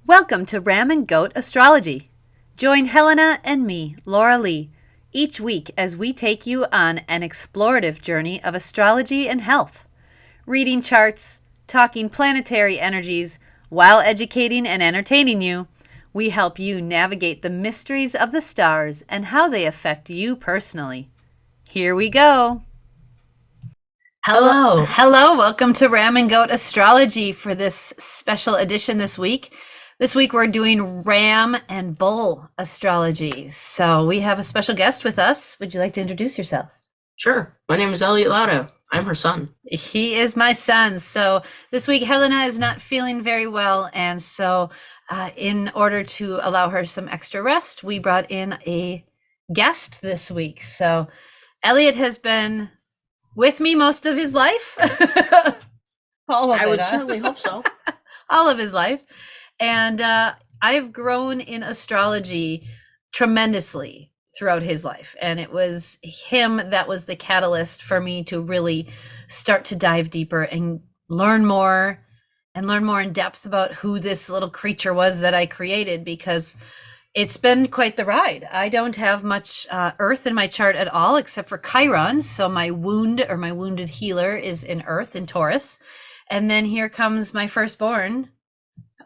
Welcome to Ram and Goat Astrology. Join Helena and me, Laura Lee, each week as we take you on an explorative journey of astrology and health, reading charts, talking planetary energies, while educating and entertaining you. We help you navigate the mysteries of the stars and how they affect you personally. Here we go. Hello, welcome to Ram and Goat Astrology for this special edition this week. This week we're doing Ram and Bull astrology. So we have a special guest with us. Would you like to introduce yourself? Sure. My name is Elliott Lotto. I'm her son. He is my son. So this week Helena is not feeling very well. And so in order to allow her some extra rest, we brought in a guest this week. So Elliott has been with me most of his life. I would certainly hope so. All of his life. And I've grown in astrology tremendously throughout his life. And it was him that was the catalyst for me to really start to dive deeper and learn more in depth about who this little creature was that I created, because it's been quite the ride. I don't have much earth in my chart at all, except for Chiron. So my wounded healer is in earth in Taurus. And then here comes my firstborn.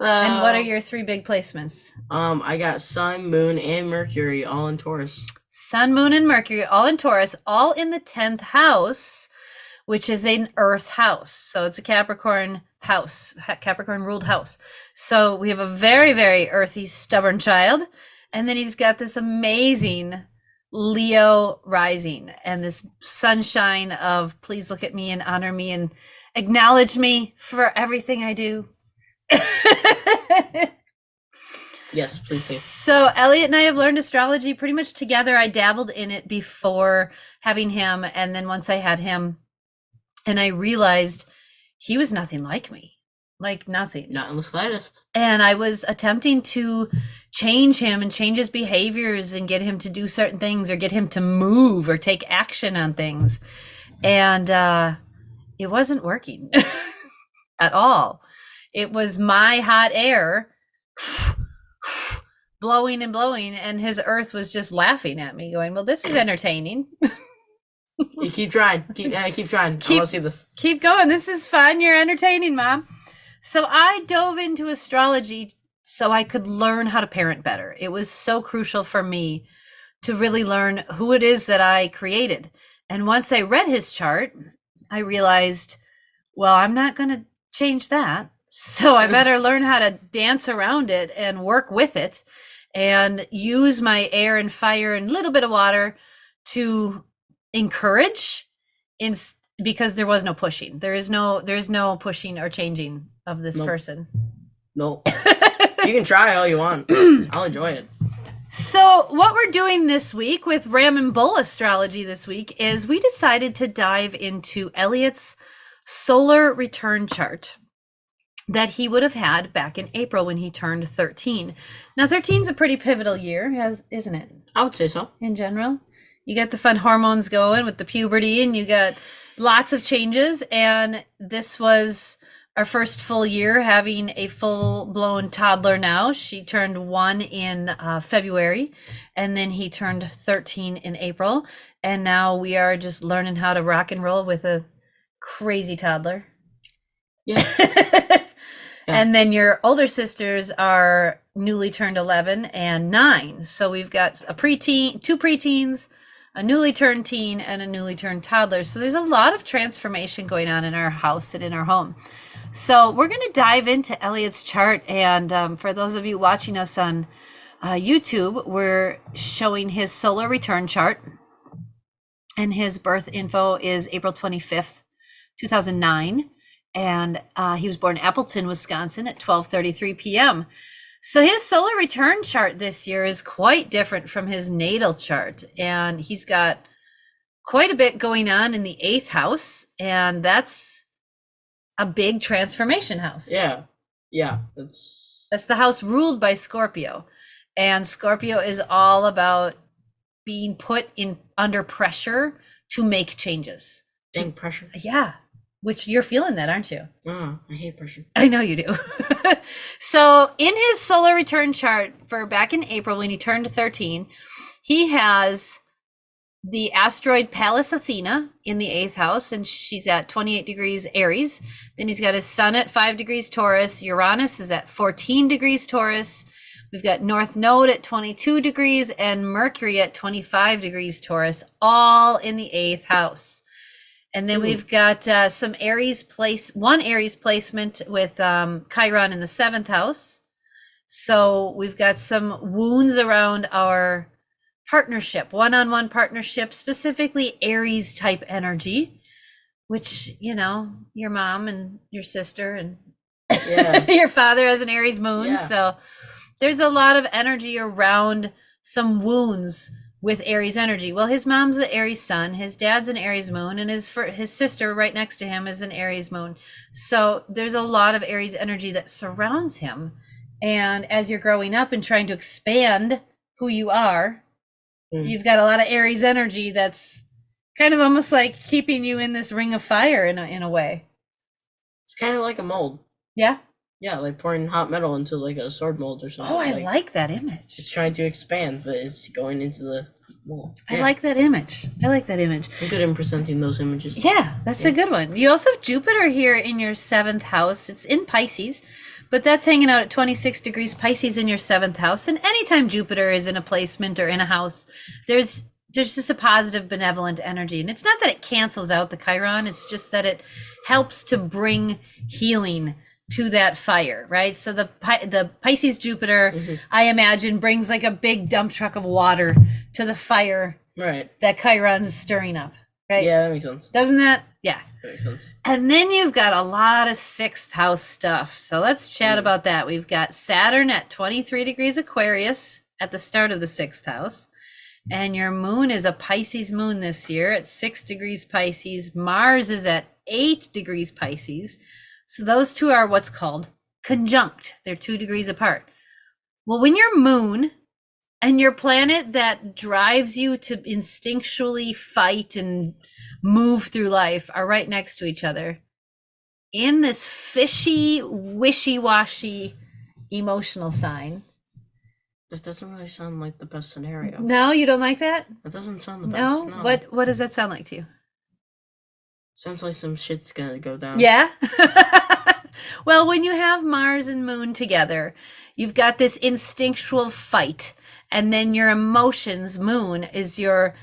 And what are your three big placements? I got Sun, Moon, and Mercury all in Taurus. Sun, Moon, and Mercury all in Taurus, all in the 10th house, which is an Earth house. So it's a Capricorn house, Capricorn ruled house. So we have a very, very earthy, stubborn child. And then he's got this amazing Leo rising and this sunshine of please look at me and honor me and acknowledge me for everything I do. Yes, please do. So Elliott and I have learned astrology pretty much together. I dabbled in it before having him, and then once I had him, and I realized he was nothing like me, like nothing. Not in the slightest. And I was attempting to change him and change his behaviors and get him to do certain things or get him to move or take action on things. And it wasn't working at all. It was my hot air blowing and blowing, and his earth was just laughing at me, going, well, this is entertaining. You keep trying. Keep trying. I want to see this. Keep going. This is fun. You're entertaining, Mom. So I dove into astrology so I could learn how to parent better. It was so crucial for me to really learn who it is that I created. And once I read his chart, I realized, well, I'm not going to change that. So I better learn how to dance around it and work with it and use my air and fire and a little bit of water to encourage because there was no pushing. There's no pushing or changing of this person. No. You can try all you want. I'll enjoy it. So what we're doing this week with Ram and Bull astrology this week is we decided to dive into Elliott's solar return chart that he would have had back in April when he turned 13. Now 13 is a pretty pivotal year, isn't it? I would say so. In general, you got the fun hormones going with the puberty and you got lots of changes. And this was our first full year having a full-blown toddler now. She turned 1 in February, and then he turned 13 in April. And now we are just learning how to rock and roll with a crazy toddler. Yeah. And then your older sisters are newly turned 11 and 9. So we've got a preteen, 2 preteens, a newly turned teen, and a newly turned toddler. So there's a lot of transformation going on in our house and in our home. So we're going to dive into Elliott's chart. And for those of you watching us on YouTube, we're showing his solar return chart. And his birth info is April 25th, 2009. And he was born in Appleton, Wisconsin at 12:33 p.m. So his solar return chart this year is quite different from his natal chart. And he's got quite a bit going on in the 8th house. And that's a big transformation house. Yeah. That's the house ruled by Scorpio. And Scorpio is all about being put in under pressure to make changes. Dang pressure. Yeah. which you're feeling that, aren't you? Oh, I hate pressure. I know you do. So in his solar return chart for back in April when he turned 13, he has the asteroid Pallas Athena in the 8th house, and she's at 28 degrees Aries. Then he's got his sun at 5 degrees Taurus. Uranus is at 14 degrees Taurus. We've got North Node at 22 degrees and Mercury at 25 degrees Taurus, all in the 8th house. And then we've got one Aries placement with Chiron in the 7th house. So we've got some wounds around our partnership, one-on-one partnership, specifically Aries type energy, which, you know, your mom and your sister and your father has an Aries moon. So there's a lot of energy around some wounds with Aries energy. Well, his mom's an Aries sun, his dad's an Aries moon, and his sister right next to him is an Aries moon. So there's a lot of Aries energy that surrounds him. And as you're growing up and trying to expand who you are, you've got a lot of Aries energy that's kind of almost like keeping you in this ring of fire in a way. It's kind of like a mold. Yeah? Yeah, like pouring hot metal into like a sword mold or something. Oh, I like that image. It's trying to expand, but it's going into the mold. I like that image. I'm good in presenting those images. Yeah, that's a good one. You also have Jupiter here in your 7th house. It's in Pisces, but that's hanging out at 26 degrees Pisces in your 7th house. And anytime Jupiter is in a placement or in a house, there's just a positive, benevolent energy. And it's not that it cancels out the Chiron. It's just that it helps to bring healing to that fire, right? So the Pisces Jupiter, I imagine, brings like a big dump truck of water to the fire that Chiron's stirring up, right? Yeah, that makes sense. Doesn't that? Yeah. That makes sense. And then you've got a lot of 6th house stuff. So let's chat about that. We've got Saturn at 23 degrees Aquarius at the start of the 6th house. And your moon is a Pisces moon this year at 6 degrees Pisces. Mars is at 8 degrees Pisces. So those two are what's called conjunct. They're 2 degrees apart. Well, when your moon and your planet that drives you to instinctually fight and move through life are right next to each other in this fishy, wishy-washy emotional sign. This doesn't really sound like the best scenario. No, you don't like that? It doesn't sound the best. No? What does that sound like to you? Sounds like some shit's gonna go down. Yeah? Well, when you have Mars and Moon together, you've got this instinctual fight, and then your emotions, Moon, is your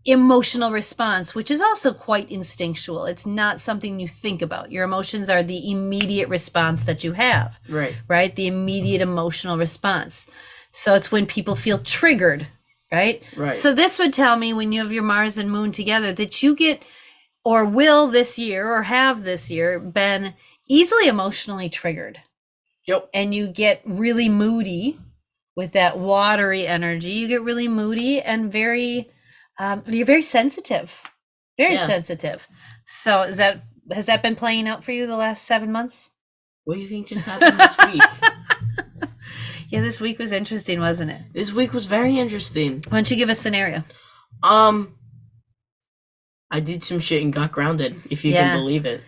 emotional response, which is also quite instinctual. It's not something you think about. Your emotions are the immediate response that you have. Right? The immediate emotional response. So it's when people feel triggered, right? So this would tell me when you have your Mars and Moon together that you get, or will this year, or have this year, been easily emotionally triggered. And you get really moody with that watery energy. You get really moody and you're very sensitive. Sensitive. So has that been playing out for you the last 7 months? What do you think just happened this week? Yeah, this week was interesting, wasn't it? This week was very interesting. Why don't you give a scenario? I did some shit and got grounded, if you can believe it.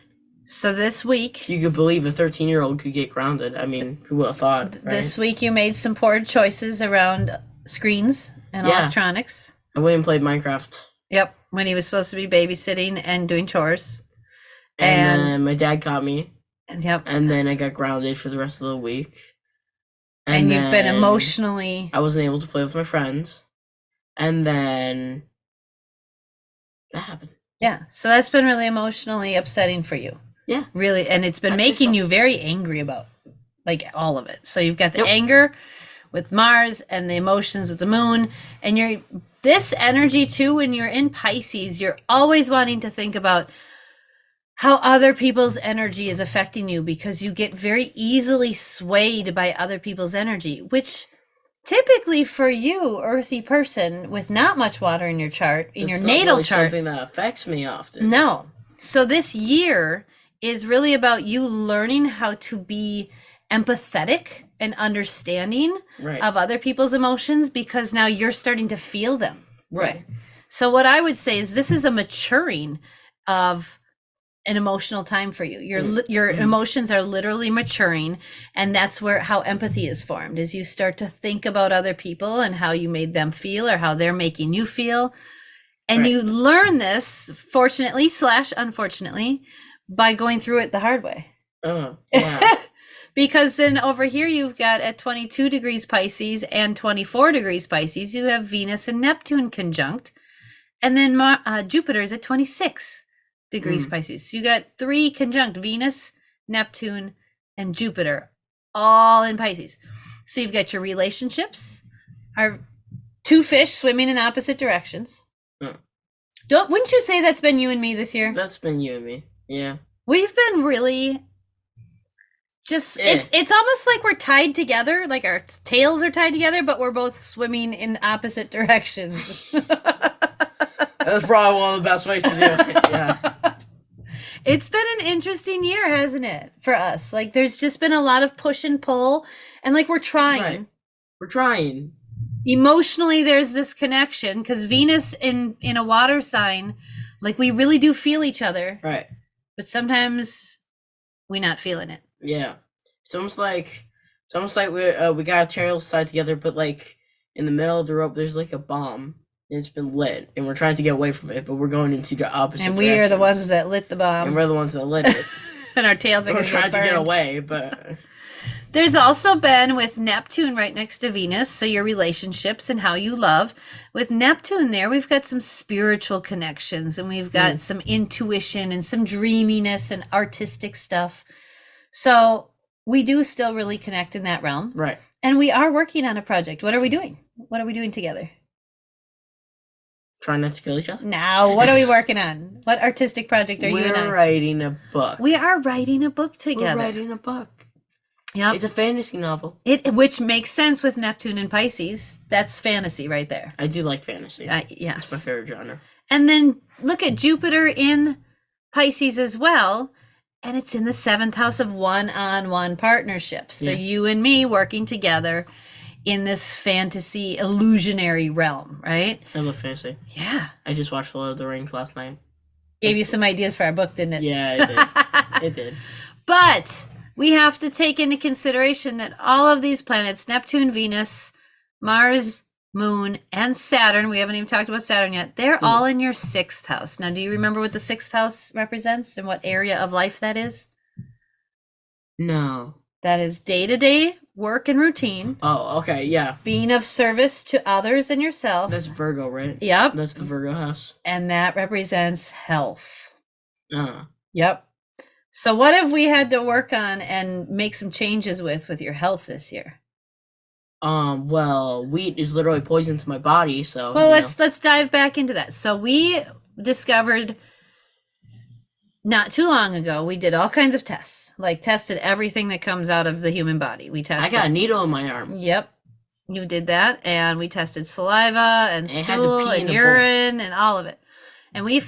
So this week... If you could believe a 13-year-old could get grounded. I mean, who would have thought, right? This week you made some poor choices around screens and electronics. I went and played Minecraft. Yep, when he was supposed to be babysitting and doing chores. And then my dad caught me. Yep. And then I got grounded for the rest of the week. And you've been emotionally... I wasn't able to play with my friends. And then... that happened. Yeah, so that's been really emotionally upsetting for you. Yeah. Really, and it's been making you very angry about, like, all of it. So you've got the anger with Mars and the emotions with the Moon. And this energy, too, when you're in Pisces, you're always wanting to think about how other people's energy is affecting you, because you get very easily swayed by other people's energy, which... typically for you, earthy person with not much water in your chart, in your natal chart, something that affects me often. No. So this year is really about you learning how to be empathetic and understanding of other people's emotions, because now you're starting to feel them. So what I would say is this is a maturing of an emotional time for you. Your emotions are literally maturing, and that's where how empathy is formed, is you start to think about other people and how you made them feel or how they're making you feel. And Right. you learn this, fortunately / unfortunately, by going through it the hard way. Yeah. Because then over here you've got at 22 degrees Pisces and 24 degrees Pisces, you have Venus and Neptune conjunct. And then Jupiter is at 26 degrees Pisces. So you got 3 conjunct, Venus, Neptune, and Jupiter, all in Pisces. So you've got your relationships are 2 fish swimming in opposite directions. Wouldn't you say that's been you and me this year? That's been you and me. Yeah. We've been really just it's almost like we're tied together, like our tails are tied together, but we're both swimming in opposite directions. That's probably one of the best ways to do it. Yeah. It's been an interesting year, hasn't it, for us? Like there's just been a lot of push and pull, and like we're trying. Right. We're trying. Emotionally, there's this connection because Venus in a water sign, like we really do feel each other. Right. But sometimes we're not feeling it. Yeah. It's almost like we got our tails tied together, but like in the middle of the rope there's like a bomb. And it's been lit, and we're trying to get away from it, but we're going into the opposite And we are the ones that lit the bomb. And we're the ones that lit it. And our tails are going to trying to get away, but there's also been with Neptune right next to Venus, so your relationships and how you love. With Neptune there, we've got some spiritual connections, and we've got some intuition and some dreaminess and artistic stuff. So we do still really connect in that realm. Right. And we are working on a project. What are we doing? What are we doing together? Trying not to kill each other? Now, what are we working on? What artistic project are you in? We're writing a book. We are writing a book together. We're writing a book. Yep. It's a fantasy novel. Which makes sense with Neptune and Pisces. That's fantasy right there. I do like fantasy. Yes. It's my favorite genre. And then look at Jupiter in Pisces as well. And it's in the 7th house of one-on-one partnerships. So you and me working together in this fantasy illusionary realm, right? I love fantasy. Yeah. I just watched Lord of the Rings last night. Gave you some ideas for our book, didn't it? Yeah, it did. It did. But we have to take into consideration that all of these planets, Neptune, Venus, Mars, Moon, and Saturn, we haven't even talked about Saturn yet, they're all in your 6th house. Now, do you remember what the 6th house represents and what area of life that is? No. That is day-to-day work and routine. Oh, okay, yeah. Being of service to others and yourself. That's Virgo, right? Yep. That's the Virgo house. And that represents health. Uh-huh. Yep. So what have we had to work on and make some changes with your health this year? Well, wheat is literally poison to my body, so well, let's dive back into that. So we discovered not too long ago, we did all kinds of tests, like tested everything that comes out of the human body. We tested. I got a needle in my arm. Yep, you did that, and we tested saliva and stool and urine and all of it. And we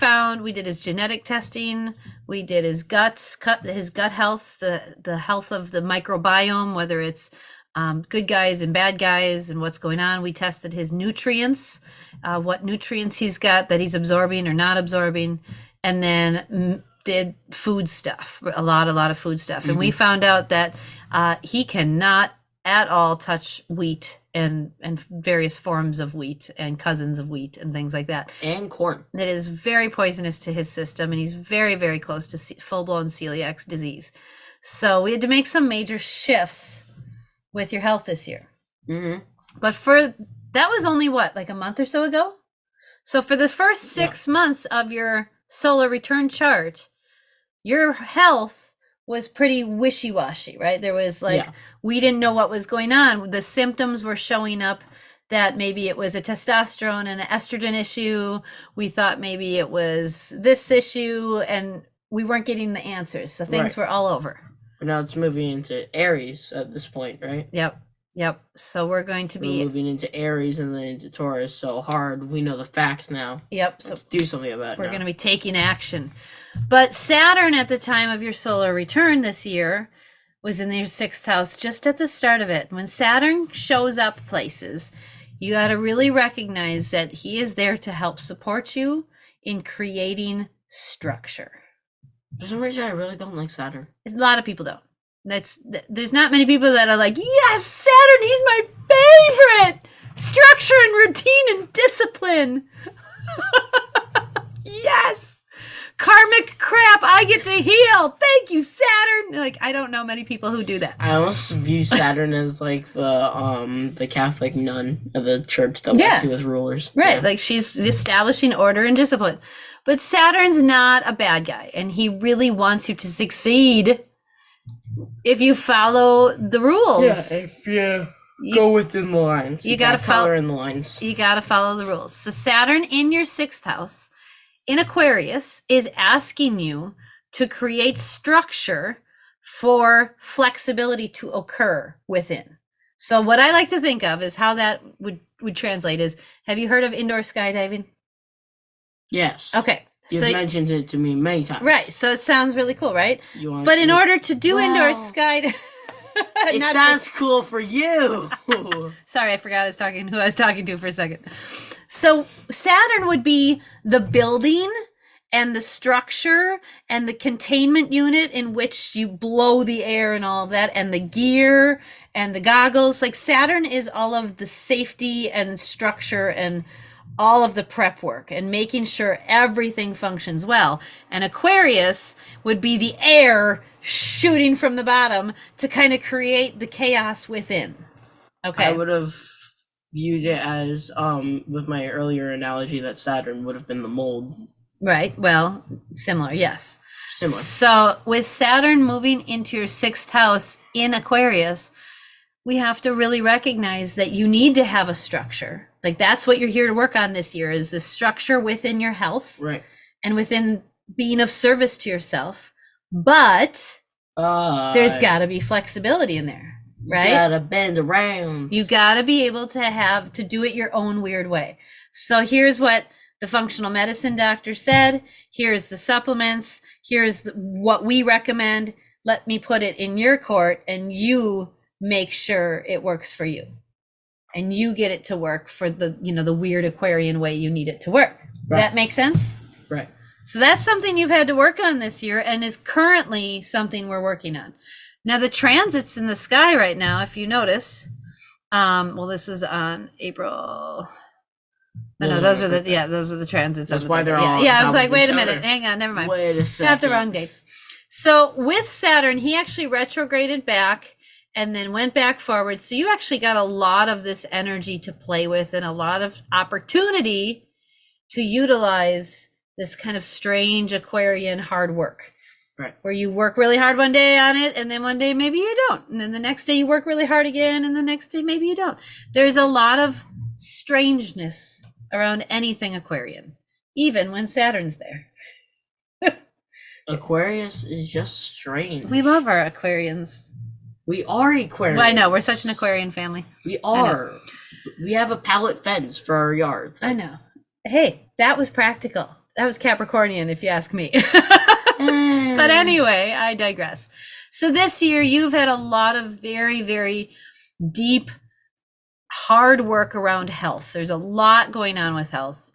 did his genetic testing. We did his his gut health, the health of the microbiome, whether it's good guys and bad guys and what's going on. We tested his nutrients, what nutrients he's got that he's absorbing or not absorbing, and then did food stuff, a lot of food stuff. And we found out that he cannot at all touch wheat and various forms of wheat and cousins of wheat and things like that. And corn. That is very poisonous to his system, and he's very, very close to full-blown celiac disease. So we had to make some major shifts with your health this year. But that was only like a month or so ago? So for the first 6 months of your solar return chart, your health was pretty wishy-washy, right? There was we didn't know what was going on. The symptoms were showing up that maybe it was a testosterone and an estrogen issue. We thought maybe it was this issue, and we weren't getting the answers. So things were all over. But now it's moving into Aries at this point, right? Yep. So we're going to be moving into Aries and then into Taurus. So hard. We know the facts now. Yep. So let's do something about it. We're going to be taking action. But Saturn at the time of your solar return this year was in your 6th house just at the start of it. When Saturn shows up places, you got to really recognize that he is there to help support you in creating structure. For some reason, I really don't like Saturn. A lot of people don't. There's not many people that are like, yes, Saturn, he's my favorite. Structure and routine and discipline. Yes. Karmic crap, I get to heal. Thank you, Saturn. Like, I don't know many people who do that. I almost view Saturn as like the Catholic nun of the church that walks you with rulers. Right. Yeah. Like, she's establishing order and discipline. But Saturn's not a bad guy, and he really wants you to succeed if you follow the rules. Yeah, if you go within the lines. You gotta follow in the lines. You gotta follow the rules. So Saturn in your 6th house in Aquarius is asking you to create structure for flexibility to occur within. So what I like to think of is how that would translate is, have you heard of indoor skydiving? Yes. Okay. You've mentioned it to me many times. Right. So it sounds really cool, right? But in order to do indoor skydiving, it sounds cool for you. Sorry, I forgot who I was talking to for a second. So Saturn would be the building and the structure and the containment unit in which you blow the air and all of that, and the gear and the goggles. Like, Saturn is all of the safety and structure and all of the prep work and making sure everything functions well. And Aquarius would be the air shooting from the bottom to kind of create the chaos within. Okay. I would have viewed it as, with my earlier analogy, that Saturn would have been the mold. Right. Well, similar. Yes. Similar. So with Saturn moving into your 6th house in Aquarius, we have to really recognize that you need to have a structure. Like, that's what you're here to work on this year, is the structure within your health. Right. And within being of service to yourself. But there's got to be flexibility in there, right? You gotta bend around. You gotta be able to do it your own weird way. So here's what the functional medicine doctor said. Here's the supplements. Here's what we recommend. Let me put it in your court, and you make sure it works for you. And you get it to work for the weird Aquarian way you need it to work. Does that make sense? Right. So that's something you've had to work on this year, and is currently something we're working on. Now, the transits in the sky right now, if you notice, this was on April. No, those are the transits. That's why they're all. Yeah, I was like, wait a minute, hang on, never mind. Wait a second. Got the wrong dates. So with Saturn, he actually retrograded back and then went back forward. So you actually got a lot of this energy to play with, and a lot of opportunity to utilize this kind of strange Aquarian hard work. Right. Where you work really hard one day on it, and then one day maybe you don't. And then the next day you work really hard again, and the next day maybe you don't. There's a lot of strangeness around anything Aquarian, even when Saturn's there. Aquarius is just strange. We love our Aquarians. We are Aquarians. Well, I know, we're such an Aquarian family. We are. We have a pallet fence for our yard. I know. Hey, that was practical. That was Capricornian, if you ask me. But anyway, I digress. So this year, you've had a lot of very, very deep, hard work around health. There's a lot going on with health,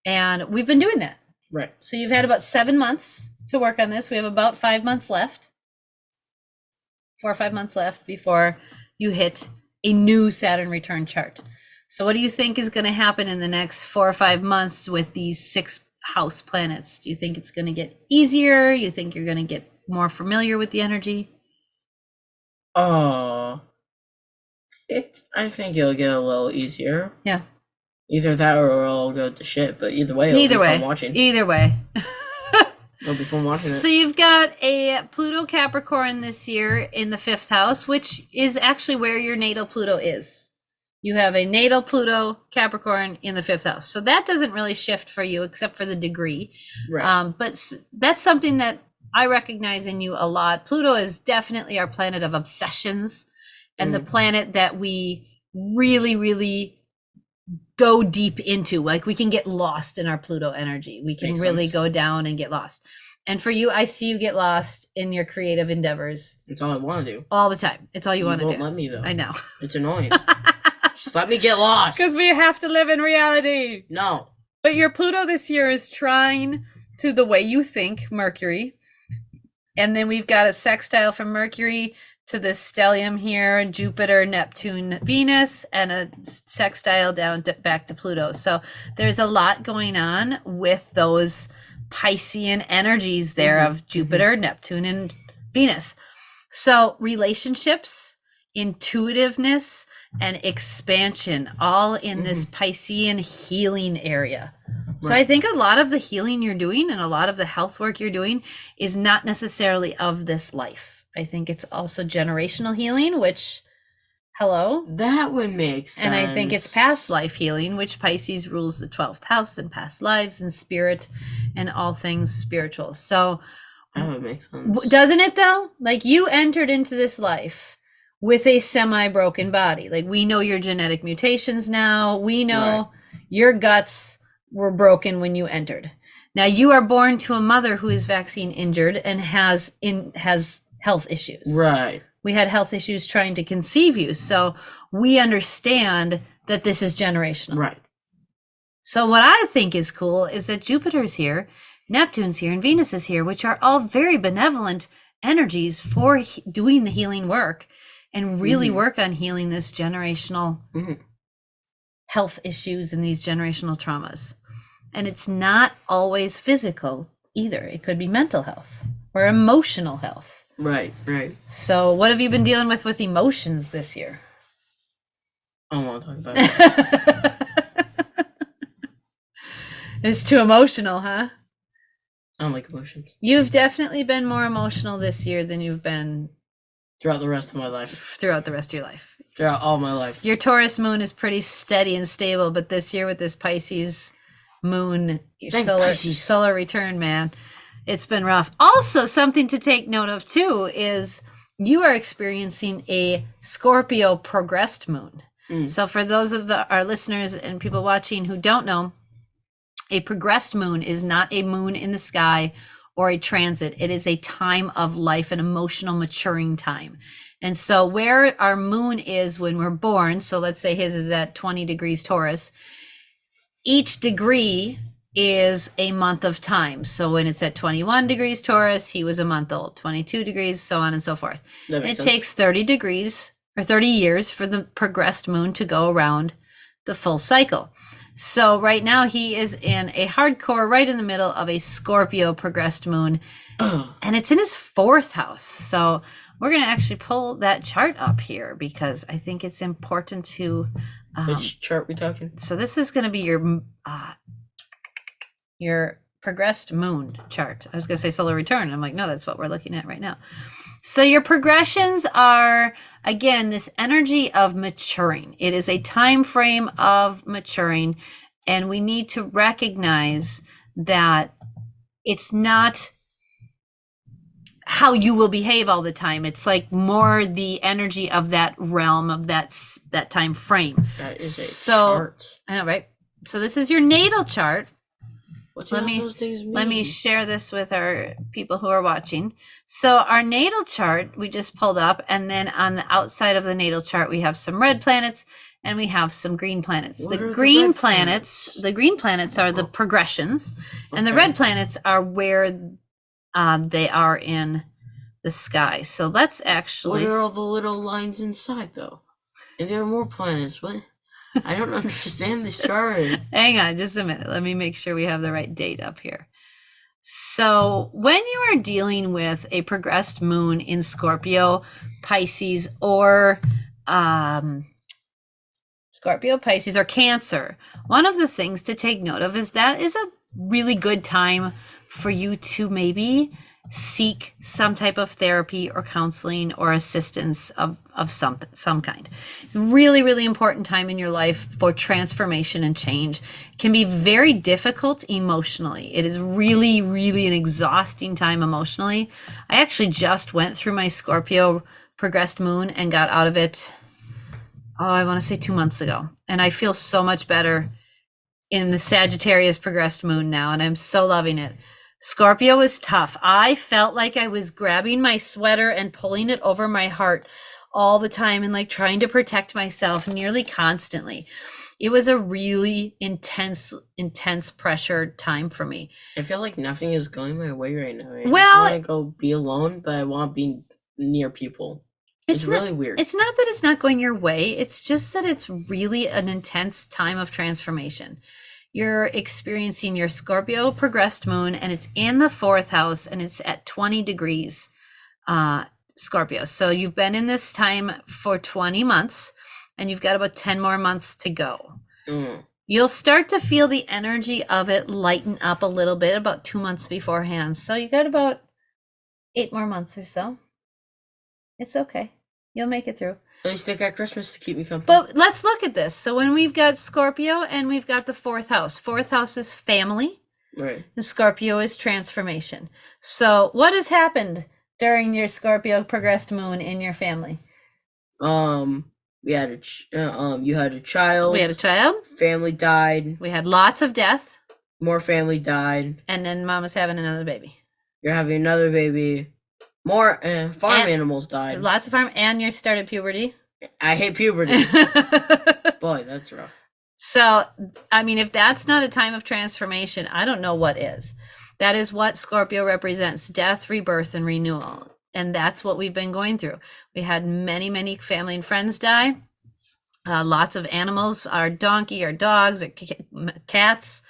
and we've been doing that. Right. So you've had about 7 months to work on this. We have about 5 months left. 4 or 5 months left before you hit a new Saturn return chart. So what do you think is going to happen in the next 4 or 5 months with these 6 house planets? Do you think it's going to get easier? You think you're going to get more familiar with the energy? I think it'll get a little easier. Yeah. Either that or it'll go to shit, but either way, it'll be fun watching. Either way. It'll be fun watching it. So you've got a Pluto Capricorn this year in the 5th house, which is actually where your natal Pluto is. You have a natal Pluto Capricorn in the 5th house. So that doesn't really shift for you except for the degree. Right. But that's something that I recognize in you a lot. Pluto is definitely our planet of obsessions, and the planet that we really, really go deep into. Like, we can get lost in our Pluto energy. We can really go down and get lost. And for you, I see you get lost in your creative endeavors. It's all I want to do. All the time. It's all you want to do. You won't let me, though. I know. It's annoying. Just let me get lost. Because we have to live in reality. No. But your Pluto this year is trying to, the way you think, Mercury, And then we've got a sextile from Mercury to this stellium here, Jupiter, Neptune, Venus, and a sextile down back to Pluto. So there's a lot going on with those Piscean energies there of Jupiter, Neptune, and Venus. So relationships, intuitiveness, and expansion, all in this Piscean healing area. So I think a lot of the healing you're doing and a lot of the health work you're doing is not necessarily of this life. I think it's also generational healing, which, hello? That would make sense. And I think it's past life healing, which Pisces rules the 12th house and past lives and spirit and all things spiritual. So that would make sense. Doesn't it though? Like, you entered into this life with a semi-broken body. Like, we know your genetic mutations now. We know your guts were broken when you entered. Now you are born to a mother who is vaccine injured and has health issues. Right. We had health issues trying to conceive you. So we understand that this is generational. Right. So what I think is cool is that Jupiter's here, Neptune's here, and Venus is here, which are all very benevolent energies for doing the healing work and really work on healing this generational health issues and these generational traumas. And it's not always physical either. It could be mental health or emotional health. Right. So what have you been dealing with emotions this year? I don't want to talk about it. It's too emotional, huh? I don't like emotions. You've definitely been more emotional this year than you've been throughout the rest of my life. Throughout the rest of your life. Throughout all my life. Your Taurus moon is pretty steady and stable, but this year with this Pisces moon, your solar return, man, it's been rough. Also, something to take note of too is you are experiencing a Scorpio progressed moon. So for those of our listeners and people watching who don't know, a progressed moon is not a moon in the sky or a transit. It is a time of life, an emotional maturing time. And so where our moon is when we're born, so let's say his is at 20 degrees Taurus, each degree is a month of time. So when it's at 21 degrees Taurus, he was a month old, 22 degrees, so on and so forth. And it takes 30 degrees or 30 years for the progressed moon to go around the full cycle. So right now he is in a hardcore, right in the middle of a Scorpio progressed moon, and it's in his 4th house. So we're going to actually pull that chart up here because I think it's important to... Which chart we talking? So this is going to be your progressed moon chart. I was going to say solar return. I'm like, no, that's what we're looking at right now. So your progressions are, again, this energy of maturing. It is a time frame of maturing, and we need to recognize that it's not how you will behave all the time. It's like more the energy of that realm, of that time frame. That is a chart. I know, right? So this is your natal chart. Let me share this with our people who are watching. So our natal chart we just pulled up, and then on the outside of the natal chart we have some red planets and we have some green planets. The green planets are the progressions, and the red planets are where they are in the sky. So let's actually... What are all the little lines inside though? And there are more planets. What? I don't understand this chart. Hang on just a minute. Let me make sure we have the right date up here. So when you are dealing with a progressed moon in Scorpio, Pisces, or Cancer, one of the things to take note of is that is a really good time for you to maybe seek some type of therapy or counseling or assistance of some kind. Really, really important time in your life for transformation and change. It can be very difficult emotionally. It is really, really an exhausting time emotionally. I actually just went through my Scorpio progressed moon and got out of it, I want to say 2 months ago. And I feel so much better in the Sagittarius progressed moon now, and I'm so loving it. Scorpio was tough. I felt like I was grabbing my sweater and pulling it over my heart all the time and like trying to protect myself nearly constantly. It was a really intense pressured time for me. I feel like nothing is going my way right now. I Well, just want to go be alone, but I want to be near people. It's really weird. It's not that it's not going your way. It's just that it's really an intense time of transformation. You're experiencing your Scorpio progressed moon, and it's in the 4th house, and it's at 20 degrees Scorpio. So you've been in this time for 20 months, and you've got about 10 more months to go. You'll start to feel the energy of it lighten up a little bit about 2 months beforehand. So you got about 8 more months or so. It's okay. You'll make it through. At least I got Christmas to keep me company. But let's look at this. So when we've got Scorpio and we've got the 4th house. 4th house is family. Right. The Scorpio is transformation. So what has happened during your Scorpio progressed moon in your family? We had you had a child. We had a child. Family died. We had lots of death. More family died. And then mom was having another baby. You're having another baby. More farm animals died. Lots of farm, and you started puberty. I hate puberty. Boy, that's rough. So, I mean, if that's not a time of transformation, I don't know what is. That is what Scorpio represents: death, rebirth, and renewal. And that's what we've been going through. We had many, many family and friends die. Lots of animals, our donkey, our dogs, our cats.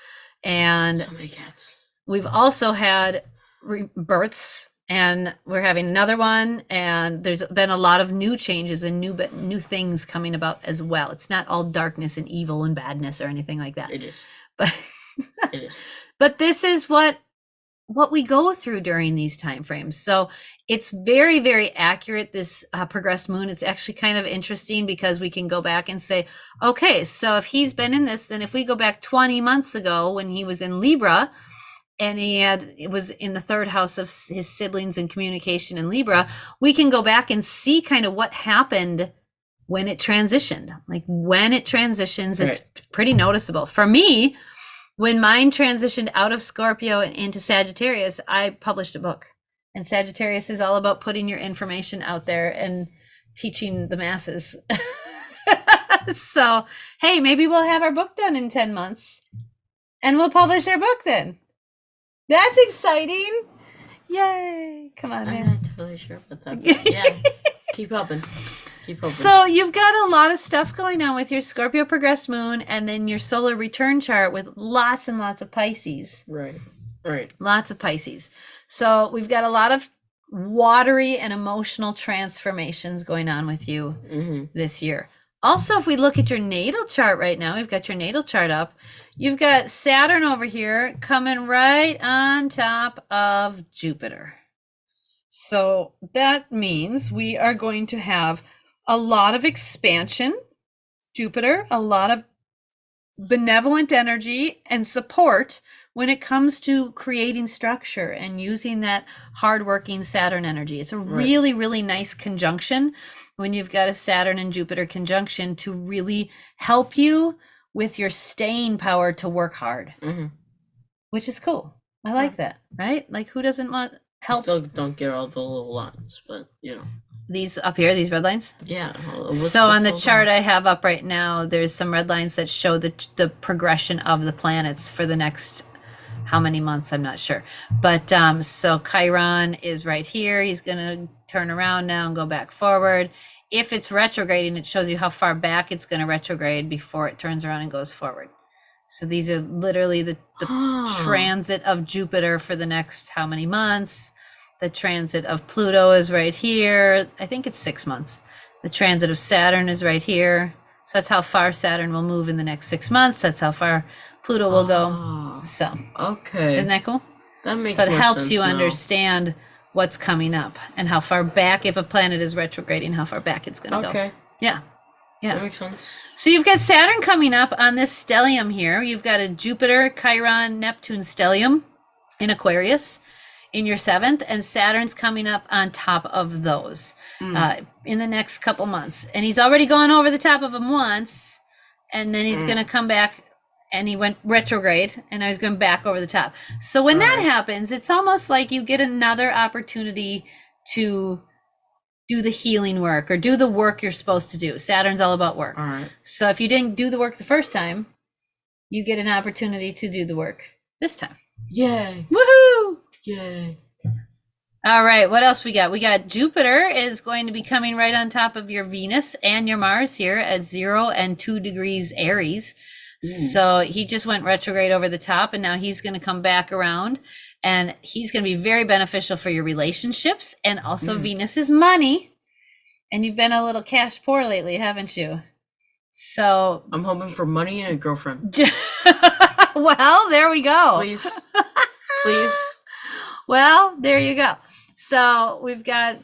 And so many cats. We've also had rebirths, and we're having another one. And there's been a lot of new changes and new things coming about as well. It's not all darkness and evil and badness or anything like that. It is. But it is. But this is what we go through during these time frames. So it's very, very accurate, this progressed moon. It's actually kind of interesting because we can go back and say, okay, so if he's been in this, then if we go back 20 months ago when he was in Libra, and it was in the 3rd house of his siblings and communication in Libra, we can go back and see kind of what happened when it transitioned. Like when it transitions, right. It's pretty noticeable. For me, when mine transitioned out of Scorpio and into Sagittarius, I published a book. And Sagittarius is all about putting your information out there and teaching the masses. So, hey, maybe we'll have our book done in 10 months and we'll publish our book then. That's exciting. Yay. Come on, man. I'm not totally sure about that. Yeah. Keep helping. So you've got a lot of stuff going on with your Scorpio progressed moon and then your solar return chart with lots and lots of Pisces. Right. Lots of Pisces. So we've got a lot of watery and emotional transformations going on with you this year. Also, if we look at your natal chart right now, we've got your natal chart up. You've got Saturn over here coming right on top of Jupiter. So that means we are going to have a lot of expansion, Jupiter, a lot of benevolent energy and support when it comes to creating structure and using that hardworking Saturn energy. It's a really, really nice conjunction when you've got a Saturn and Jupiter conjunction to really help you with your staying power to work hard, which is cool. I like that, right? Like, who doesn't want help? I still don't get all the little lines, but you know. These up here, these red lines? Yeah. So on the chart I have up right now, there's some red lines that show the progression of the planets for the next how many months, I'm not sure. But so Chiron is right here. He's going to turn around now and go back forward. If it's retrograding, it shows you how far back it's going to retrograde before it turns around and goes forward. So these are literally the transit of Jupiter for the next how many months. The transit of Pluto is right here. I think it's 6 months. The transit of Saturn is right here. So that's how far Saturn will move in the next 6 months. That's how far Pluto will go. So, okay. Isn't that cool? That makes so it more helps sense you now. Understand what's coming up and how far back, if a planet is retrograding, how far back it's going to go. Okay. Yeah. That makes sense. So you've got Saturn coming up on this stellium here. You've got a Jupiter, Chiron, Neptune stellium in Aquarius in your 7th, and Saturn's coming up on top of those in the next couple months. And he's already gone over the top of them once, and then he's going to come back, and he went retrograde, and now he's going back over the top. So when that happens, it's almost like you get another opportunity to do the healing work or do the work you're supposed to do. Saturn's all about work. All right. So if you didn't do the work the first time, you get an opportunity to do the work this time. Yay. Woohoo! Yay. All right, what else we got? We got Jupiter is going to be coming right on top of your Venus and your Mars here at 0 and 2 degrees Aries. So he just went retrograde over the top, and now he's going to come back around, and he's going to be very beneficial for your relationships, and also Venus is money, and you've been a little cash poor lately, haven't you? So I'm hoping for money and a girlfriend. well, there we go. Please. Please. Well, there you go. So we've got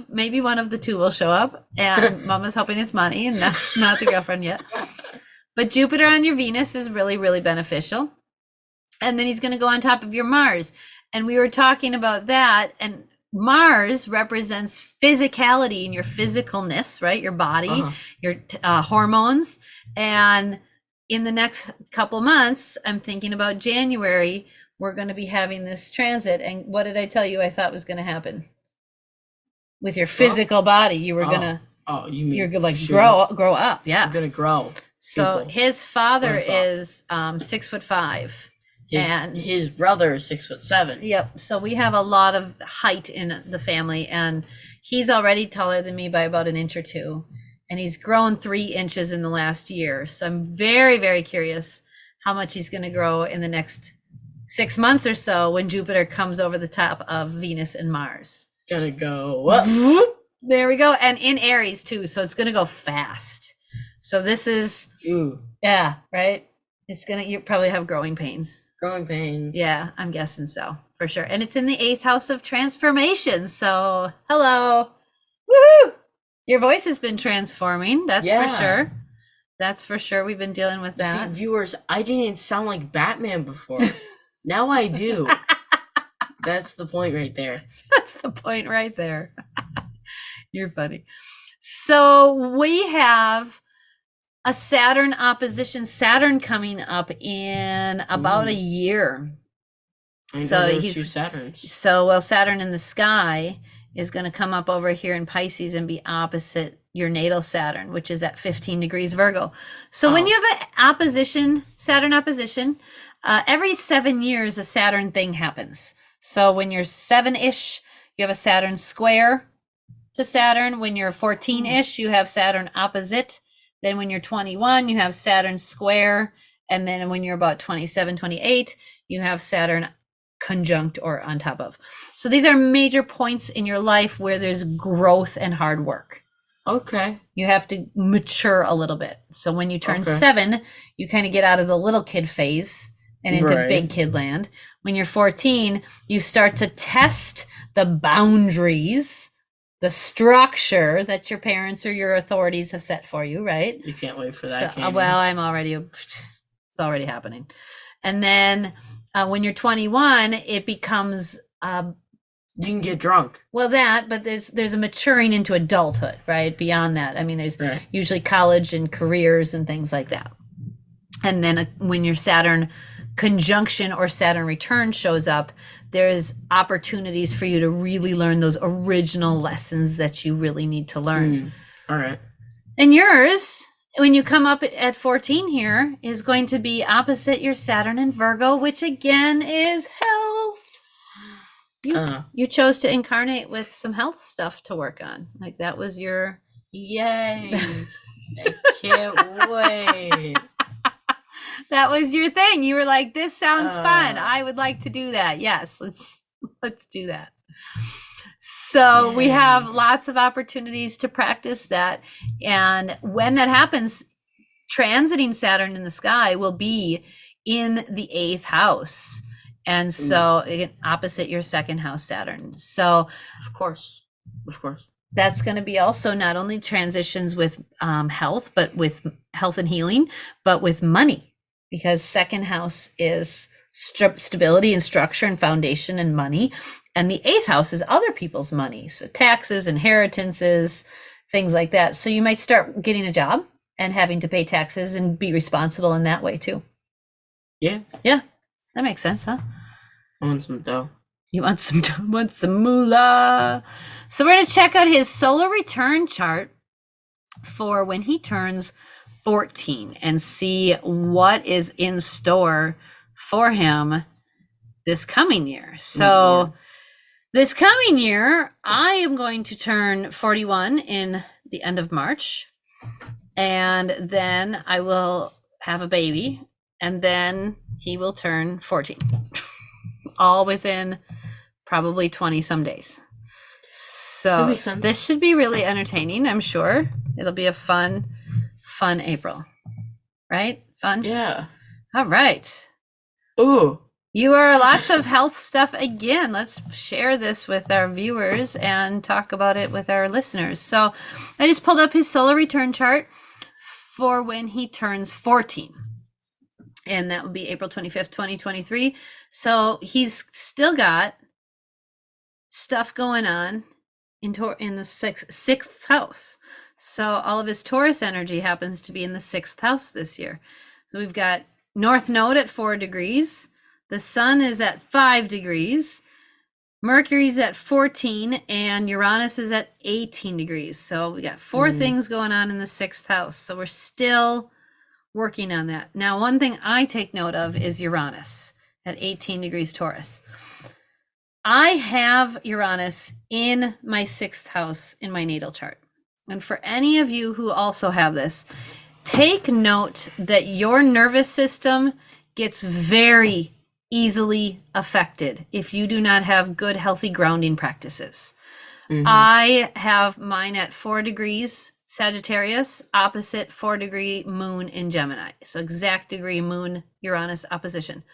maybe one of the two will show up, and Mama's hoping it's money and not the girlfriend yet. But Jupiter on your Venus is really, really beneficial. And then he's going to go on top of your Mars. And we were talking about that. And Mars represents physicality and your physicalness, right? Your body, your hormones. And in the next couple months, I'm thinking about January, we're going to be having this transit. And what did I tell you I thought was going to happen? With your physical body, you were going to, you're going to like grow up. Yeah. I'm going to grow. So his father is 6'5", and his brother is 6'7". Yep. So we have a lot of height in the family, and he's already taller than me by about an inch or two, and he's grown 3 inches in the last year. So I'm very, very curious how much he's going to grow in the next 6 months or so when Jupiter comes over the top of Venus and Mars. Gonna go up. There we go, and in Aries too. So it's going to go fast. So this is, yeah, right? You probably have growing pains. Growing pains. Yeah, I'm guessing so, for sure. And it's in the 8th house of transformation. So, hello. Woohoo! Your voice has been transforming. That's for sure. That's for sure. We've been dealing with that. See, viewers, I didn't sound like Batman before. Now I do. That's the point right there. That's the point right there. You're funny. So we have a Saturn opposition, Saturn coming up in about a year. So he's 2 Saturns. So Saturn in the sky is going to come up over here in Pisces and be opposite your natal Saturn, which is at 15 degrees Virgo. So when you have an opposition, Saturn opposition, every 7 years a Saturn thing happens. So when you're 7-ish, you have a Saturn square to Saturn. When you're 14-ish, you have Saturn opposite. Then when you're 21, you have Saturn square. And then when you're about 27, 28, you have Saturn conjunct or on top of. So these are major points in your life where there's growth and hard work. Okay. You have to mature a little bit. So when you turn 7, you kind of get out of the little kid phase and into big kid land. When you're 14, you start to test the boundaries, the structure that your parents or your authorities have set for you, right? You can't wait for that. So, it's already happening. And then when you're 21, it becomes you can get drunk. Well, but there's a maturing into adulthood, right? Beyond that, I mean, there's usually college and careers and things like that. And then when your Saturn conjunction or Saturn return shows up, there's opportunities for you to really learn those original lessons that you really need to learn. All right. And yours, when you come up at 14 here, is going to be opposite your Saturn in Virgo, which again is health. You chose to incarnate with some health stuff to work on. Like that was your... Yay. I can't wait. That was your thing. You were like, this sounds fun. I would like to do that. Yes, let's do that. So we have lots of opportunities to practice that. And when that happens, transiting Saturn in the sky will be in the 8th house. And so opposite your 2nd house Saturn. So of course. That's going to be also not only transitions with health, but with health and healing, but with money. Because 2nd house is stability and structure and foundation and money. And the 8th house is other people's money. So taxes, inheritances, things like that. So you might start getting a job and having to pay taxes and be responsible in that way too. Yeah. Yeah. That makes sense, huh? I want some dough. You want some moolah. So we're going to check out his solar return chart for when he turns 14 and see what is in store for him this coming year. So this coming year, I am going to turn 41 in the end of March, and then I will have a baby, and then he will turn 14, all within probably 20 some days. So this should be really entertaining. I'm sure it'll be a fun April, right? Fun. Yeah. All right. Ooh. You are lots of health stuff again. Let's share this with our viewers and talk about it with our listeners. So I just pulled up his solar return chart for when he turns 14. And that would be April 25th, 2023. So he's still got stuff going on in the sixth house. So all of his Taurus energy happens to be in the 6th house this year. So we've got North Node at 4 degrees. The sun is at 5 degrees. Mercury's at 14 and Uranus is at 18 degrees. So we got 4 things going on in the 6th house. So we're still working on that. Now, one thing I take note of is Uranus at 18 degrees Taurus. I have Uranus in my 6th house in my natal chart. And for any of you who also have this, take note that your nervous system gets very easily affected if you do not have good, healthy grounding practices. I have mine at 4 degrees Sagittarius, opposite 4 degree moon in Gemini. So exact degree moon Uranus opposition.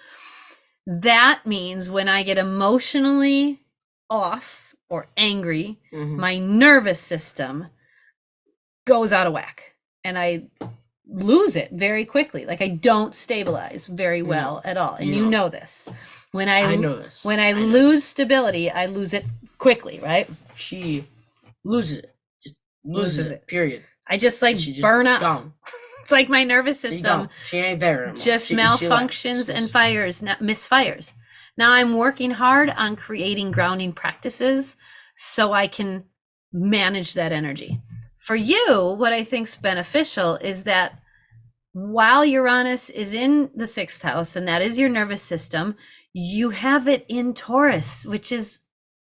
That means when I get emotionally off or angry, my nervous system goes out of whack and I lose it very quickly. Like I don't stabilize very well at all. And you know this. When I know this. When I lose stability, I lose it quickly, right? She loses it. Just loses it. Period. I just like burn up. Gone. It's like my nervous system she ain't there anymore. Just malfunctions and misfires. Now I'm working hard on creating grounding practices so I can manage that energy. For you, what I think is beneficial is that while Uranus is in the 6th house, and that is your nervous system, you have it in Taurus, which is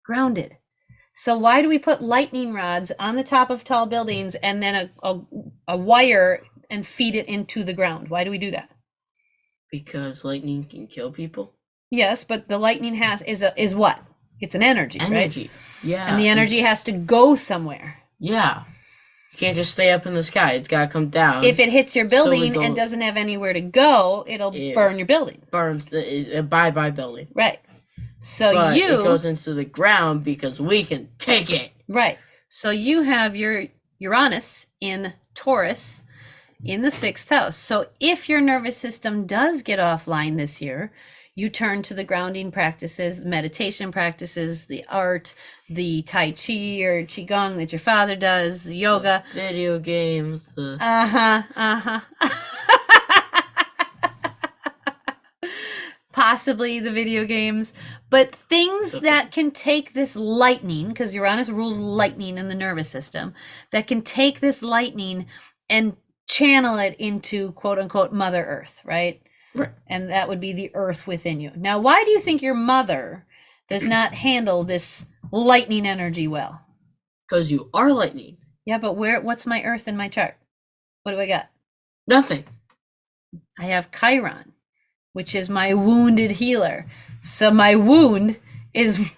grounded. So why do we put lightning rods on the top of tall buildings and then a wire and feed it into the ground? Why do we do that? Because lightning can kill people. Yes, but the lightning is what? It's an energy, right? Yeah. And the energy has to go somewhere. Yeah. You can't just stay up in the sky. It's got to come down. If it hits your building and doesn't have anywhere to go, it'll burn your building. Burns the bye-bye building. Right. So but it goes into the ground because we can take it. Right. So you have your Uranus in Taurus in the 6th house. So if your nervous system does get offline this year, you turn to the grounding practices, meditation practices, the art, the Tai Chi or Qigong that your father does, yoga. The video games. Possibly the video games, but things that can take this lightning, because Uranus rules lightning in the nervous system, that can take this lightning and channel it into quote unquote Mother Earth, right? Right. And that would be the earth within you. Now, why do you think your mother does not handle this lightning energy well? Because you are lightning. Yeah, but what's my earth in my chart? What do I got? Nothing. I have Chiron, which is my wounded healer. So my wound is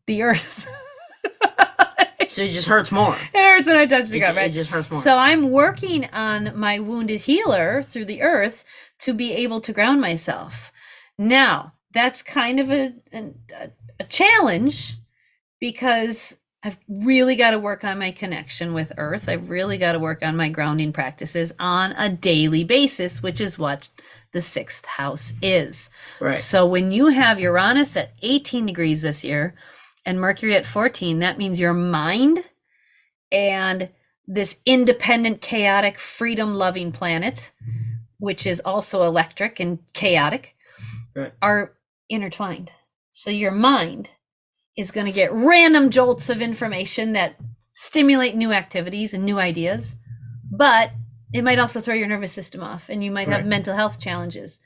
the earth. So it just hurts more. It hurts when I touch the ground, right? It just hurts more. So I'm working on my wounded healer through the earth to be able to ground myself. Now, that's kind of a challenge because I've really got to work on my connection with earth. I've really got to work on my grounding practices on a daily basis, which is what the 6th house is. Right. So when you have Uranus at 18 degrees this year and Mercury at 14, that means your mind and this independent, chaotic, freedom-loving planet, which is also electric and chaotic, right, are intertwined. So your mind is going to get random jolts of information that stimulate new activities and new ideas, but it might also throw your nervous system off, and you might have mental health challenges.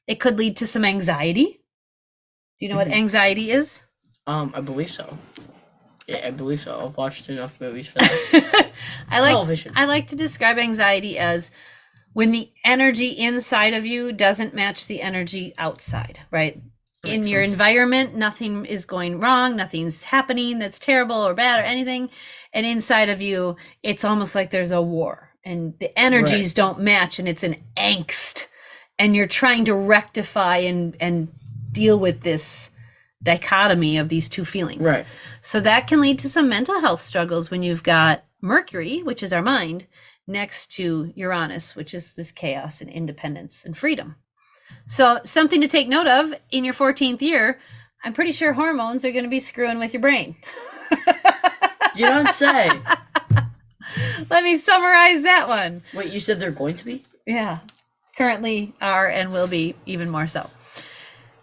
It could lead to some anxiety. Do you know what anxiety is? I believe so. Yeah, I believe so. I've watched enough movies for that. Television. I like to describe anxiety as when the energy inside of you doesn't match the energy outside, right? In your environment, nothing is going wrong, nothing's happening that's terrible or bad or anything. And inside of you, it's almost like there's a war and the energies don't match, and it's an angst. And you're trying to rectify and deal with this dichotomy of these two feelings. Right. So that can lead to some mental health struggles when you've got Mercury, which is our mind, next to Uranus, which is this chaos and independence and freedom. So something to take note of in your 14th year, I'm pretty sure hormones are going to be screwing with your brain. You don't say. Let me summarize that one. Wait, you said they're going to be? Yeah, currently are and will be even more so.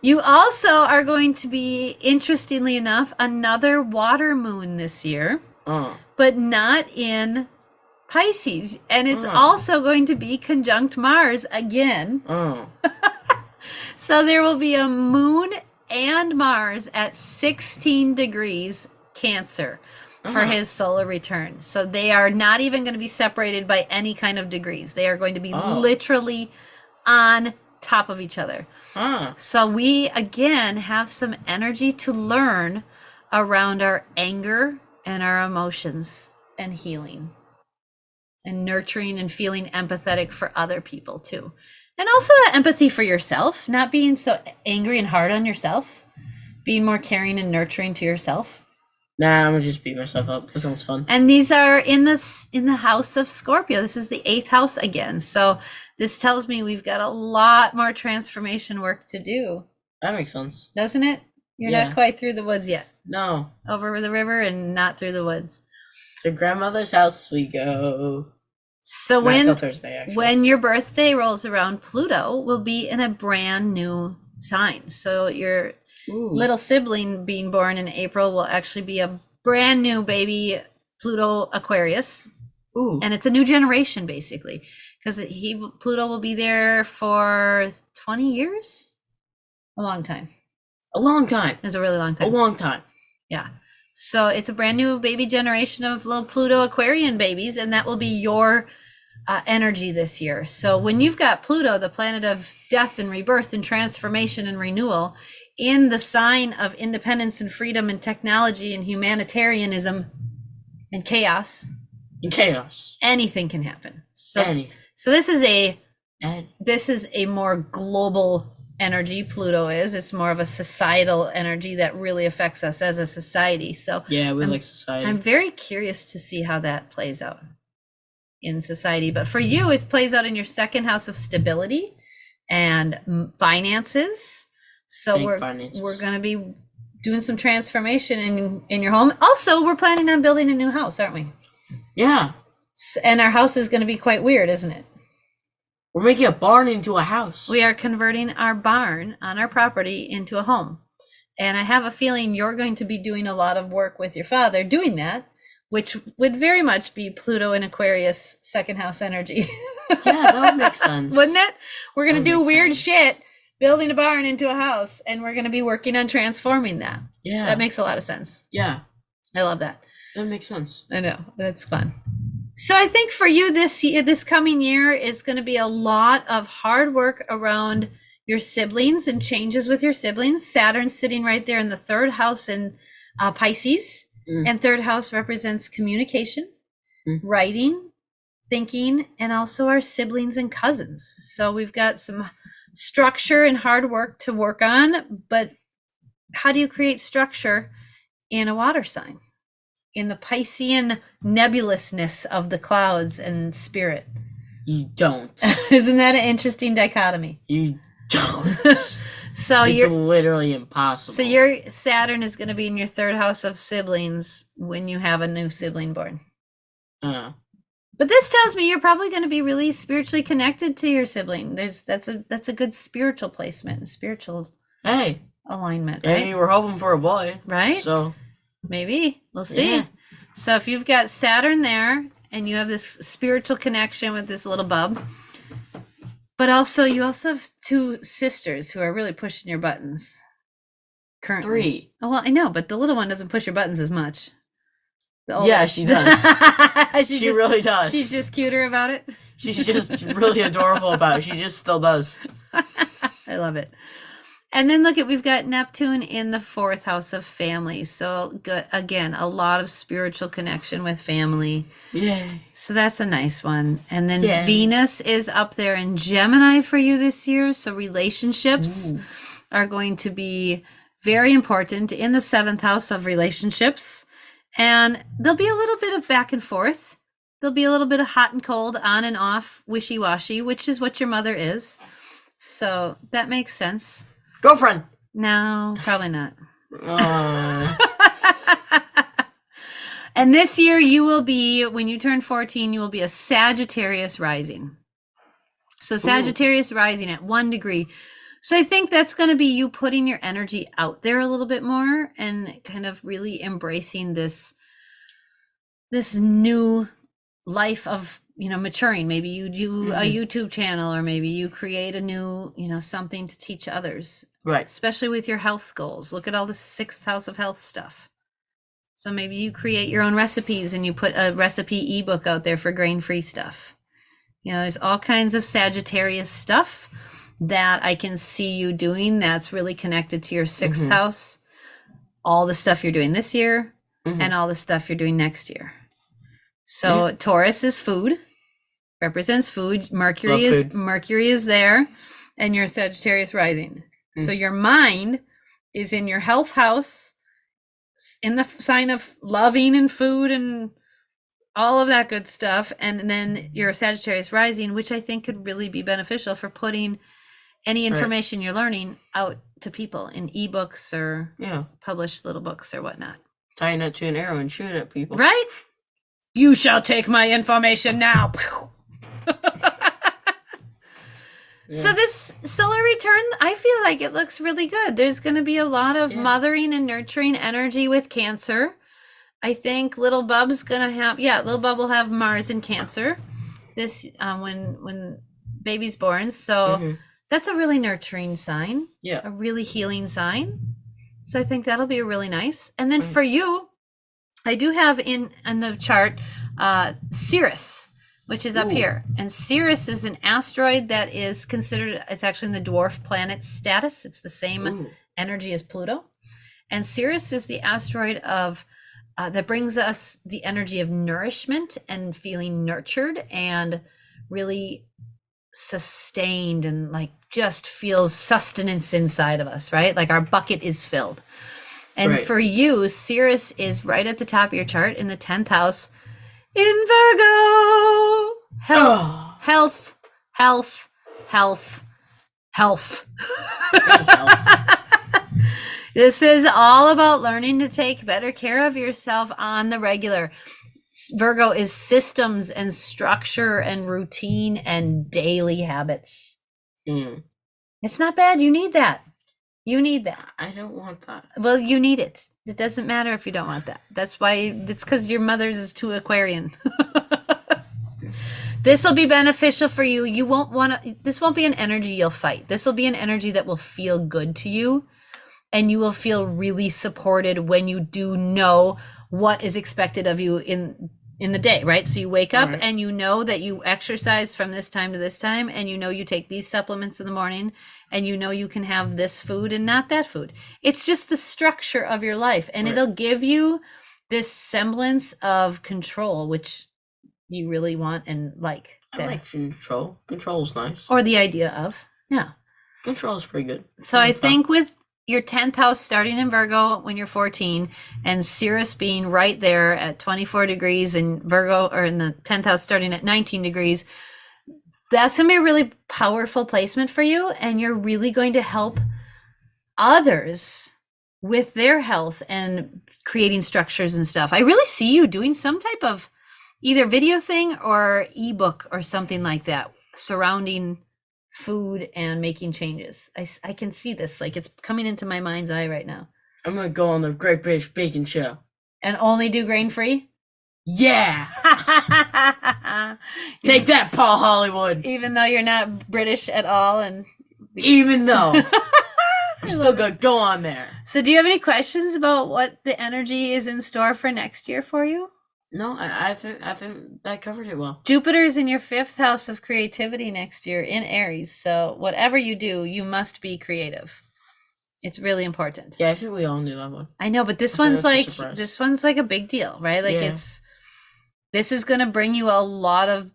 You also are going to be, interestingly enough, another water moon this year, but not in Pisces. And it's also going to be conjunct Mars again. So there will be a moon and Mars at 16 degrees Cancer for his solar return. So they are not even going to be separated by any kind of degrees. They are going to be literally on top of each other. So we, again, have some energy to learn around our anger and our emotions and healing and nurturing and feeling empathetic for other people too. And also empathy for yourself, not being so angry and hard on yourself, being more caring and nurturing to yourself. Nah, I'm gonna just beat myself up. That sounds fun. And these are in the house of Scorpio. This is the 8th house again. So this tells me we've got a lot more transformation work to do. That makes sense. Doesn't it? You're not quite through the woods yet. No. Over the river and not through the woods. To grandmother's house we go. So until Thursday, actually. When your birthday rolls around, Pluto will be in a brand new sign. So your little sibling being born in April will actually be a brand new baby Pluto Aquarius. And it's a new generation, basically, because Pluto will be there for 20 years. A long time. A long time. It's a really long time. A long time. Yeah. So it's a brand new baby generation of little Pluto Aquarian babies, and that will be your energy this year. So when you've got Pluto, the planet of death and rebirth and transformation and renewal, in the sign of independence and freedom and technology and humanitarianism and chaos. Anything can happen. So this is a more global energy. Pluto is. It's more of a societal energy that really affects us as a society. So yeah, we like society. I'm very curious to see how that plays out in society. But for you, it plays out in your 2nd house of stability and finances. So we're going to be doing some transformation in your home. Also, we're planning on building a new house, aren't we? Yeah. And our house is going to be quite weird, isn't it? We're making a barn into a house. We are converting our barn on our property into a home. And I have a feeling you're going to be doing a lot of work with your father doing that, which would very much be Pluto and Aquarius 2nd house energy. Yeah, that would make sense. Wouldn't it? We're going to do weird shit, building a barn into a house, and we're going to be working on transforming that. Yeah. That makes a lot of sense. Yeah. I love that. That makes sense. I know. That's fun. So I think for you this coming year is going to be a lot of hard work around your siblings and changes with your siblings. Saturn sitting right there in the 3rd house in Pisces, and 3rd house represents communication, writing, thinking, and also our siblings and cousins. So we've got some structure and hard work to work on, but how do you create structure in a water sign? In the Piscean nebulousness of the clouds and spirit. You don't. Isn't that an interesting dichotomy? You don't. So it's literally impossible. So your Saturn is going to be in your 3rd house of siblings when you have a new sibling born. But this tells me you're probably going to be really spiritually connected to your sibling. That's a good spiritual placement. Spiritual. Hey, alignment, I right? mean, we're hoping for a boy. Right? So maybe. We'll see. Yeah. So if you've got Saturn there and you have this spiritual connection with this little bub, but also you also have 2 sisters who are really pushing your buttons currently. 3. Oh, well, I know, but the little one doesn't push your buttons as much. Yeah, she does. She really does. She's just cuter about it. She's just really adorable about it. She just still does. I love it. And then look at, we've got Neptune in the 4th house of family. So good, again, a lot of spiritual connection with family. Yay. So that's a nice one. And then Yay. Venus is up there in Gemini for you this year. So relationships Ooh. are going to be very important in the 7th house of relationships. And there'll be a little bit of back and forth. There'll be a little bit of hot and cold, on and off, wishy-washy, which is what your mother is. So that makes sense. Girlfriend. No, probably not. Uh, And this year you will be, when you turn 14, you will be a Sagittarius rising. So Sagittarius rising at 1 degree. So I think that's going to be you putting your energy out there a little bit more and kind of really embracing this new life of, maturing. Maybe you do a YouTube channel, or maybe you create a new, something to teach others. right. Especially with your health goals. Look at all the 6th house of health stuff. So maybe you create your own recipes and you put a recipe ebook out there for grain-free stuff. There's all kinds of Sagittarius stuff that I can see you doing that's really connected to your 6th house. All the stuff you're doing this year and all the stuff you're doing next year. So Taurus is food, represents food. Mercury is there, and you're Sagittarius rising. So your mind is in your health house, in the sign of loving and food and all of that good stuff. And then you're a Sagittarius rising, which I think could really be beneficial for putting any information you're learning out to people in ebooks or published little books or whatnot. Tying it to an arrow and shoot at people. Right? You shall take my information now. So this solar return, I feel like it looks really good. There's going to be a lot of mothering and nurturing energy with Cancer. I think little Bub's going to have, little Bub will have Mars in Cancer this when baby's born. So that's a really nurturing sign. Yeah. A really healing sign. So I think that'll be really nice. And then for you, I do have in the chart Sirius, which is up here. And Sirius is an asteroid that is considered, it's actually in the dwarf planet status. It's the same energy as Pluto. And Sirius is the asteroid of that brings us the energy of nourishment and feeling nurtured and really sustained, and like just feels sustenance inside of us, right? Like our bucket is filled. And for you, Sirius is right at the top of your chart in the 10th house in Virgo. Health. This is all about learning to take better care of yourself on the regular. Virgo is systems and structure and routine and daily habits. It's not bad. You need that. I don't want that. Well, you need it. It doesn't matter if you don't want that. That's why it's because your mother's is too Aquarian. This will be beneficial for you. You won't want to, this won't be an energy you'll fight. This will be an energy that will feel good to you. And you will feel really supported when you do know what is expected of you in the day, right? So you wake up and you know that you exercise from this time to this time, and you know you take these supplements in the morning, and you know you can have this food and not that food. It's just the structure of your life, and it'll give you this semblance of control, which you really want and like. I like control. Control's nice. Or the idea of, Control is pretty good. So I think with your 10th house starting in Virgo when you're 14, and Sirius being right there at 24 degrees in Virgo, or in the 10th house starting at 19 degrees, that's going to be a really powerful placement for you. And you're really going to help others with their health and creating structures and stuff. I really see you doing some type of either video thing or ebook or something like that surrounding food and making changes. I can see this, like it's coming into my mind's eye right now. I'm gonna go on the Great British Baking Show. And only do grain-free? Yeah! Take that, Paul Hollywood! Even though you're not British at all, and even though I'm still gonna go on there. So do you have any questions about what the energy is in store for next year for you? No, I think I covered it well. Jupiter's in your 5th house of creativity next year in Aries. So whatever you do, you must be creative. It's really important. Yeah, I think we all knew that one. I know, but this one's like a big deal, right? Like this is going to bring you a lot of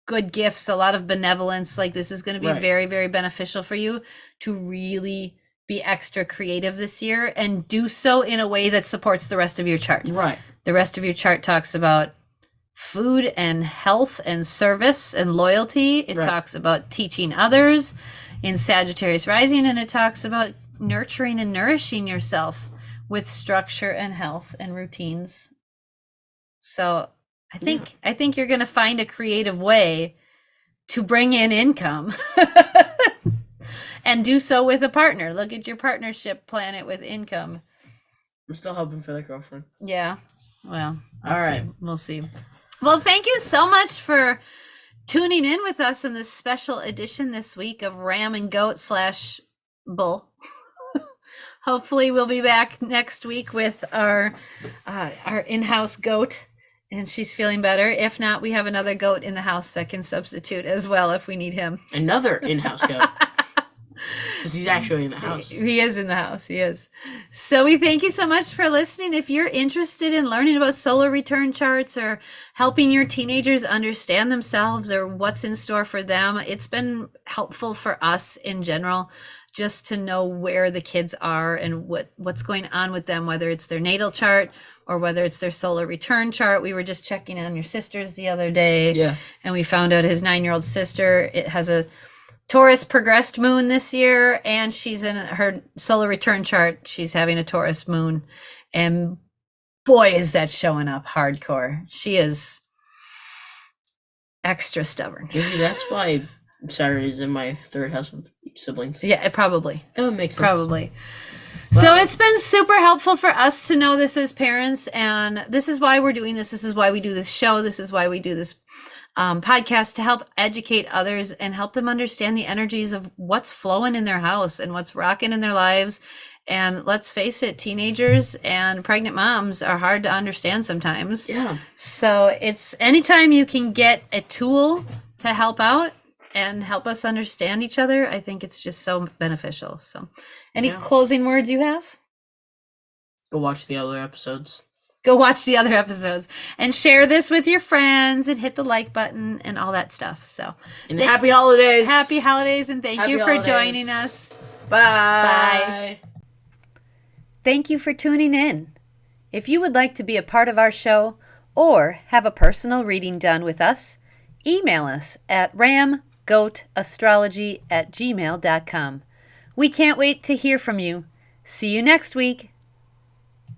good gifts, a lot of benevolence. Like this is going to be very, very beneficial for you to really be extra creative this year and do so in a way that supports the rest of your chart. Right. The rest of your chart talks about food and health and service and loyalty. It talks about teaching others in Sagittarius rising, and it talks about nurturing and nourishing yourself with structure and health and routines. So I think you're going to find a creative way to bring in income and do so with a partner. Look at your partnership planet with income. I'm still hoping for the girlfriend. Yeah. Well, we'll see. Well, thank you so much for tuning in with us in this special edition this week of Ram and Goat / Bull. Hopefully we'll be back next week with our in-house goat, and she's feeling better. If not, we have another goat in the house that can substitute as well if we need him. Another in-house goat. Because he's actually in the house. He is in the house. He is. So we thank you so much for listening. If you're interested in learning about solar return charts or helping your teenagers understand themselves or what's in store for them, it's been helpful for us in general just to know where the kids are and what's going on with them, whether it's their natal chart or whether it's their solar return chart. We were just checking on your sisters the other day, and we found out his 9-year-old sister, it has a Taurus progressed moon this year, and she's in her solar return chart. She's having a Taurus moon, and boy, is that showing up hardcore. She is extra stubborn. Maybe that's why Saturn is in my 3rd house of siblings. Yeah, it probably. That would make sense. Probably. Well, so it's been super helpful for us to know this as parents, and this is why we're doing this. This is why we do this show. This is why we do this podcast, to help educate others and help them understand the energies of what's flowing in their house and what's rocking in their lives. And let's face it, teenagers and pregnant moms are hard to understand sometimes. Yeah. So it's anytime you can get a tool to help out and help us understand each other, I think it's just so beneficial. So any closing words you have? Go watch the other episodes. Go watch the other episodes and share this with your friends and hit the like button and all that stuff. So, and happy holidays. Happy holidays, and thank you for joining us. Bye. Bye. Thank you for tuning in. If you would like to be a part of our show or have a personal reading done with us, email us at RamGoatAstrology@gmail.com. We can't wait to hear from you. See you next week.